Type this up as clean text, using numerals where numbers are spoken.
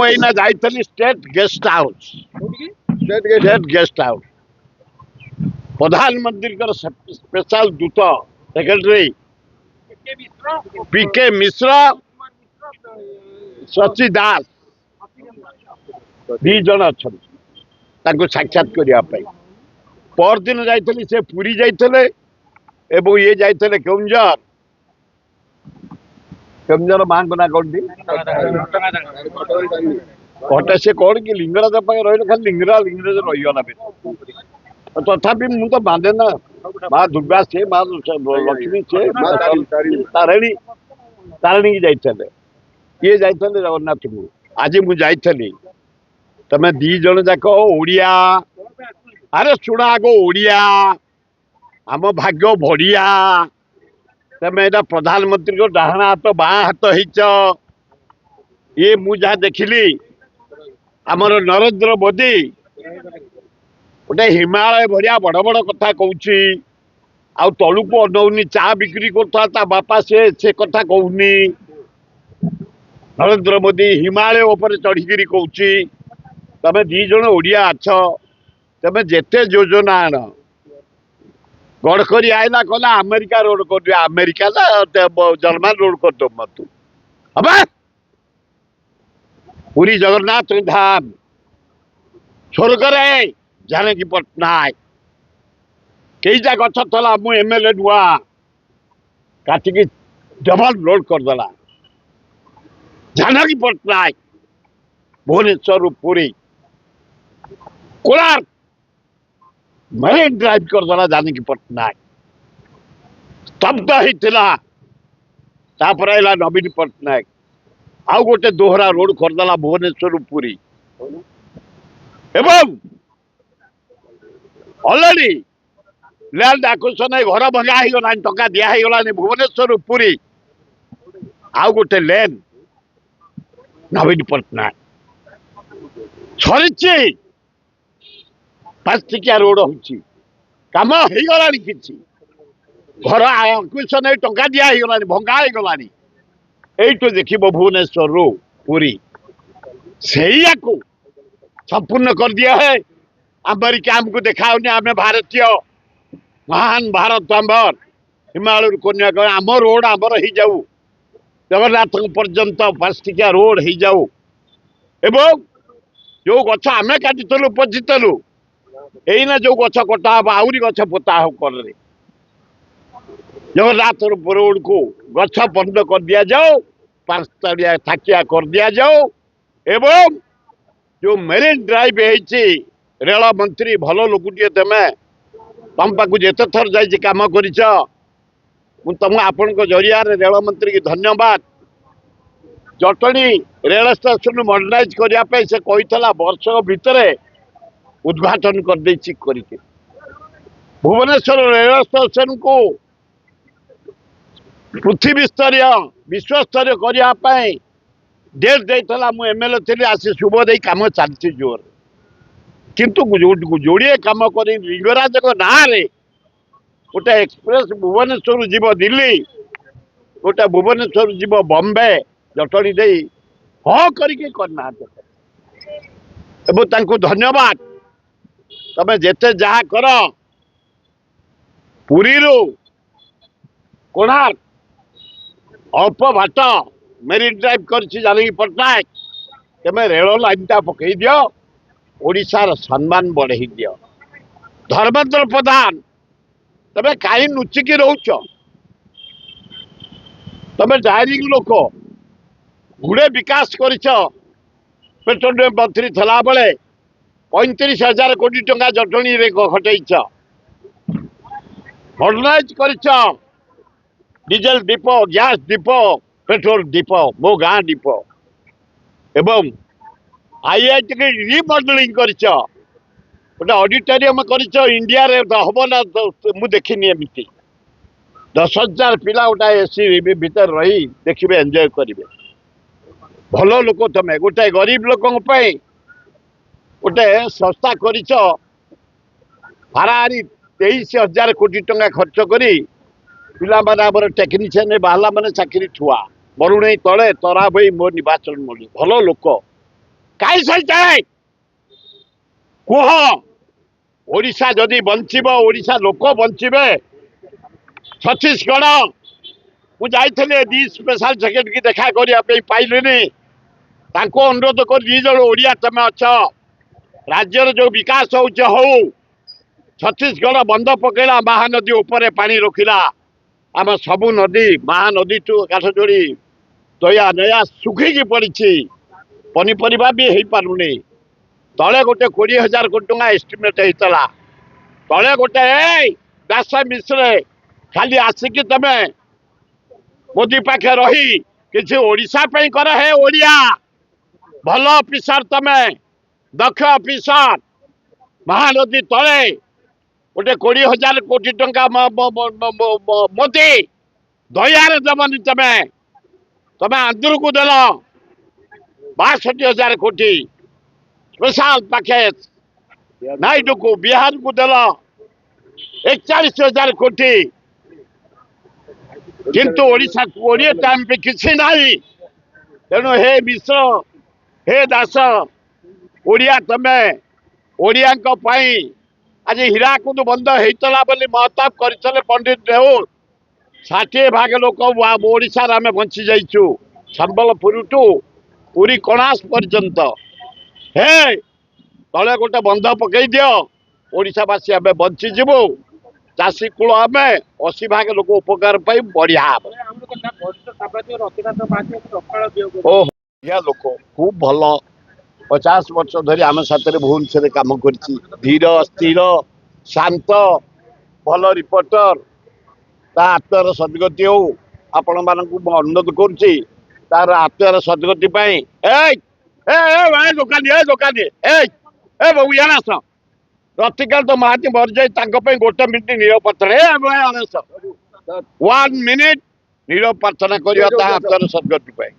ଏଇନା ଯାଇଥିଲି state guest house state guest house ପ୍ରଧାନମନ୍ତ୍ରୀଙ୍କର ସ୍ପେଶାଲ ଦୂତ ସେକ୍ରେଟାରୀ ପିକେ ମିଶ୍ର ଶଶି ଦାସ ଦି ଜଣ ଅଛନ୍ତି ତାଙ୍କୁ ସାକ୍ଷାତ କରିବା ପାଇଁ। ପରଦିନ ଯାଇଥିଲି ସେ ପୁରୀ ଯାଇଥିଲେ ଏବଂ ଇଏ ଯାଇଥିଲେ କେଉଁଝର ମାଙ୍କ ନା କୋଉଠି କଟେ ସେ କଣ କି ଲିଙ୍ଗରାଜ ପାଖରେ ରହିଲେ ଖାଲି ଲିଙ୍ଗରାଜ ରହିଗଲା ତଥାପି ମୁଁ ତ ମାନେ ନା ମା ଦୁର୍ଗା ସେ ମା ଲକ୍ଷ୍ମୀ ସେ ତାରିଣୀ କି ଯାଇଥିଲେ କିଏ ଯାଇଥିଲେ ଜଗନ୍ନାଥଙ୍କୁ। ଆଜି ମୁଁ ଯାଇଥିଲି ତମେ ଦି ଜଣ ଯାକ ଓଡିଆ। ଆରେ ଶୁଣ ଆଗ ଓଡିଆ ଆମ ଭାଗ୍ୟ ବଢିଆ। ତମେ ଏଇଟା ପ୍ରଧାନମନ୍ତ୍ରୀଙ୍କ ଡାହାଣ ହାତ ବାଁ ହାତ ହେଇଛ। ଇଏ ମୁଁ ଯାହା ଦେଖିଲି ଆମର ନରେନ୍ଦ୍ର ମୋଦି ଗୋଟେ ହିମାଳୟ ଭଳିଆ ବଡ ବଡ କଥା କହୁଛି ଆଉ ତଳୁକୁ ଅନଉନି। ଚା ବିକ୍ରି କରୁଥିଲା ତା ବାପା ସେ କଥା କହୁନି। ନରେନ୍ଦ୍ର ମୋଦି ହିମାଳୟ ଉପରେ ଚଢିକିରି କହୁଛି ତମେ ଦି ଜଣ ଓଡିଆ ଅଛ ତମେ ଯେତେ ଯୋଜନା ଆଣ। ଗଡକରୀ ଆଇଲା କହିଲା ଆମେରିକା ରୋଡ କରିଦିଅ। ଆମେରିକା ନା ଜର୍ମାନ ରୋଡ କରିଦବ ମତେ ହବା। ପୁରୀ ଜଗନ୍ନାଥ ଧାମ ସ୍ୱର୍ଗରେ ଜାନକୀ ପଟ୍ଟନାୟକ କେଇଟା ଗଛ ଥିଲା ମୁଁ ଏମଏଲଏ ନୂଆ କାଟିକି ଡବଲ ରୋଡ କରିଦେଲା। ଜାନକୀ ପଟ୍ଟନାୟକ ଭୁବନେଶ୍ୱରରୁ ପୁରୀ କୋଣାର୍କ ମରିନ ଡ୍ରାଇଭ କରିଦେଲା। ଜାନକୀ ପଟ୍ଟନାୟକ ସ୍ତବ୍ଧ ହେଇଥିଲା। ତାପରେ ହେଲା ନବୀନ ପଟ୍ଟନାୟକ ଆଉ ଗୋଟେ ଦୋହରା ରୋଡ କରିଦେଲା ଭୁବନେଶ୍ୱରରୁ ପୁରୀ। ଏବଂ ଅଲରେଡି ଲ୍ୟାଣ୍ଡ ଆକ୍ୱିଜିସନ ଘର ଭଙ୍ଗା ହେଇଗଲାଣି ଟଙ୍କା ଦିଆ ହେଇଗଲାଣି ଭୁବନେଶ୍ୱରରୁ ପୁରୀ। ଆଉ ଗୋଟେ ଲେନ୍ ନବୀନ ପଟ୍ଟନାୟକ ସରିଛି। 5 ଟିକିଆ ରୋଡ ହଉଛି କାମ ହେଇଗଲାଣି। କିଛି ଘର ଆକ୍ୱିଜିସନ ଟଙ୍କା ଦିଆ ହେଇଗଲାଣି ଭଙ୍ଗା ହେଇଗଲାଣି। এইটু ଦେଖିବ ଭୁବନେଶ୍ୱରରୁ ପୁରୀ ସେଇଆକୁ ସମ୍ପୂର୍ଣ୍ଣ କରିଦିଆ ହେ। ଆମେରିକା ଆମକୁ ଦେଖାଉନି ଆମେ ଭାରତୀୟ ମହାନ ଭାରତ ଆମର ହିମାଳୟରୁ କନ୍ୟାକୁମାରୀ ଆମ ରୋଡ ଆମର ହେଇଯାଉ। ଜଗନ୍ନାଥଙ୍କ ପର୍ଯ୍ୟନ୍ତ 5 ଟିକିଆ ରୋଡ ହେଇଯାଉ। ଏବଂ ଯୋଉ ଗଛ ଆମେ କାଟିଥିଲୁ ପୋତିଥିଲୁ ଏଇନା ଯୋଉ ଗଛ କଟା ହବ ଆହୁରି ଗଛ ପୋତା ହବ କରରେ। ଜଗନ୍ନାଥର ରୋଡକୁ ଗଛ ବନ୍ଦ କରିଦିଆଯାଉ। 5 ତଳିଆ ଥାକିଆ କରିଦିଆଯାଉ। ଏବଂ ଯୋଉ ମେରିନ ଡ୍ରାଇଭ ହେଇଛି ରେଳ ମନ୍ତ୍ରୀ ଭଲ ଲୋକଟିଏ ତମ ପାଖକୁ ଯେତେ ଥର ଯାଇଛି କାମ କରିଛ। ମୁଁ ଆପଣଙ୍କ ଜରିଆରେ ରେଳ ମନ୍ତ୍ରୀ କି ଧନ୍ୟବାଦ। ଜଟଣୀ ରେଳ ଷ୍ଟେସନ ମଡର୍ଣ୍ଣାଇଜ କରିବା ପାଇଁ ସେ କହିଥିଲା ବର୍ଷ ଭିତରେ ଉଦ୍ଘାଟନ କରିଦେଇଛି କରିକି। ଭୁବନେଶ୍ୱର ରେଳ ଷ୍ଟେସନକୁ ପୃଥିବୀ ସ୍ତରୀୟ ବିଶ୍ୱସ୍ତରୀୟ କରିବା ପାଇଁ ଡେଟ୍ ଦେଇଥିଲା। ମୁଁ ଏମଏଲଏ ଥିଲି ଆସି ଶୁଭ ଦେଇ କାମ ଚାଲିଛି ଜୋର। କିନ୍ତୁ ଯୋଡ଼ିଏ କାମ କରି ଲିଙ୍ଗରାଜଙ୍କ ନାଁରେ ଗୋଟେ ଏକ୍ସପ୍ରେସ ଭୁବନେଶ୍ୱରରୁ ଯିବ ଦିଲ୍ଲୀ ଗୋଟେ ଭୁବନେଶ୍ୱରରୁ ଯିବ ବମ୍ବେ ଜଟଣୀ ଦେଇ ହଁ କରିକି କରିନାହାନ୍ତି। ଏବଂ ତାଙ୍କୁ ଧନ୍ୟବାଦ। ତମେ ଯେତେ ଯାହା କର ପୁରୀରୁ କୋଣାର୍କ ଅଳ୍ପ ବାଟ ମେରିନ ଡ୍ରାଇଭ କରିଛି ଜାନକୀ ପଟ୍ଟନାୟକ। ତମେ ରେଳ ଲାଇନଟା ପକେଇ ଦିଅ ଓଡିଶାର ସମ୍ମାନ ବଢେଇ ଦିଅ। ଧର୍ମେନ୍ଦ୍ର ପ୍ରଧାନ ତମେ କାହିଁ ଲୁଚିକି ରହୁଛ? ତମେ ଡାଇରିଂ ଲୋକ ଗୁଡେ ବିକାଶ କରିଛ। ପେଟ୍ରୋଲିୟମ ମନ୍ତ୍ରୀ ଥିଲାବେଳେ 35,000 କୋଟି ଟଙ୍କା ଜଟଣୀରେ ଖଟେଇଛ। ମଡର୍ଣ୍ଣାଇଜ କରିଛ diesel depot gas depot petrol depot ମୋ ଗାଁ ଡିପୋ। ଏବଂ ଆଇଆଇଟି ରିମଡେଲିଂ କରିଛ। ଗୋଟେ ଅଡିଟୋରିୟମ କରିଛ ଇଣ୍ଡିଆରେ ହବ ନା ମୁଁ ଦେଖିନି ଏମିତି। 10,000 ପିଲା ଗୋଟେ ଏସି ଭିତରେ ରହି ଦେଖିବେ ଏନ୍ଜୟ କରିବେ। ଭଲ ଲୋକ ତମେ ଗୋଟେ ଗରିବ ଲୋକଙ୍କ ପାଇଁ ଗୋଟେ ସଂସ୍ଥା କରିଛ। ହାରାହାରି 23,000 କୋଟି ଟଙ୍କା ଖର୍ଚ୍ଚ କରି ପିଲାମାନେ ଆମର ଟେକ୍ନିସିଆନ ବାହାରିଲା ମାନେ ଚାକିରି ଥୁଆ ବରୁଣେଇ ତଳେ ତରା ବହି ମୋ ନିର୍ବାଚନ ମଣ୍ଡଳୀ। ଭଲ ଲୋକ କାହିଁ ସହିଥାଏ କୁହ ଓଡ଼ିଶା ଯଦି ବଞ୍ଚିବ ଓଡ଼ିଶା ଲୋକ ବଞ୍ଚିବେ ଛତିଶଗଡ଼ ମୁଁ ଯାଇଥିଲି ଦି ସ୍ପେଶାଲ ସେକ୍ରେଟାରୀ ଦେଖା କରିବା ପାଇଁ ପାଇଲିନି ତାଙ୍କୁ ଅନୁରୋଧ କରି ଦି ଜଣ ଓଡ଼ିଆ ତମେ ଅଛ ରାଜ୍ୟର ଯୋଉ ବିକାଶ ହଉଛି ହଉ ଛତିଶଗଡ଼ ବନ୍ଧ ପକେଇଲା ମହାନଦୀ ଉପରେ ପାଣି ରଖିଲା ଆମ ସବୁ ନଦୀ ମହାନଦୀଠୁ କାଠ ଯୋଡ଼ି ଦୟା ନୟା ଶୁଖିକି ପଡ଼ିଛି ପନିପରିବା ବି ହେଇପାରୁନି ତଳେ ଗୋଟେ 20,000 କୋଟି ଟଙ୍କା ଏଷ୍ଟିମେଟ୍ ହେଇଥିଲା ତଳେ ଗୋଟେ ଦାସ ମିଶ୍ର ଖାଲି ଆସିକି ତମେ ମୋଦି ପାଖେ ରହି କିଛି ଓଡ଼ିଶା ପାଇଁ କର ହେ ଓଡ଼ିଆ ଭଲ ଅଫିସର ତମେ ଦକ୍ଷ ଅଫିସର ମହାନଦୀ ତଳେ ଗୋଟେ 20,000 କୋଟି ଟଙ୍କା ମୋଦି ଦୟାରେ ଦେବନି ତମେ ତମେ ଆନ୍ଧ୍ରକୁ ଦେଲ 62,000 କୋଟି ସ୍ପେଶାଲ ପ୍ୟାକେଜ ନାଇଡୁକୁ ବିହାରକୁ ଦେଲ 41,000 କୋଟି କିନ୍ତୁ ଓଡ଼ିଶାକୁ 20 ଟାଇମ୍ ବି କିଛି ନାହିଁ ତେଣୁ ହେ ମିଶ୍ର ହେ ଦାସ ଓଡ଼ିଆ ତମେ ଓଡ଼ିଆଙ୍କ ପାଇଁ ଆଜି ହୀରାକୁଦ ବନ୍ଧ ହେଇଥିଲା ବୋଲି ମହତାବ କରିଥିଲେ ପଣ୍ଡିତ ନେହେରୁ 60% ଲୋକ ଓଡ଼ିଶାରେ ଆମେ ବଞ୍ଚି ଯାଇଛୁ ସମ୍ବଲପୁରଠୁ ପୁରୀ କୋଣାର୍କ ପର୍ଯ୍ୟନ୍ତ ହେ ତଳେ ଗୋଟେ ବନ୍ଧ ପକେଇ ଦିଅ ଓଡ଼ିଶାବାସୀ ଆମେ ବଞ୍ଚିଯିବୁ ଚାଷୀ କୂଳ ଆମେ 80% ଲୋକ ଉପକାର ପାଇଁ ବଢିଆ ହବ ଲୋକ ଖୁବ ଭଲ 50 ବର୍ଷ ଧରି ଆମ ସାଥିରେ ଭୁବନେଶ୍ୱରରେ କାମ କରିଛି ଧୀର ସ୍ଥିର ଶାନ୍ତ ଭଲ ରିପୋର୍ଟର ତା ଆତ୍ମର ସଦ୍ଗତି ହଉ ଆପଣ ମାନଙ୍କୁ ମୁଁ ଅନୁରୋଧ କରୁଛି ତାର ଆତ୍ମର ସଦ୍ଗତି ପାଇଁ ଦୋକାନୀ ବାବୁ ଇଆଡେ ଆସ ରତିକାନ୍ତ ମହାନ୍ତି ମରିଯାଇ ତାଙ୍କ ପାଇଁ 1 ମିନିଟ୍ ନୀରବ ପ୍ରାର୍ଥନା 1 ମିନିଟ୍ ନୀରବ ପ୍ରାର୍ଥନା କରିବା ତା ଆତ୍ମର ସଦ୍ଗତି ପାଇଁ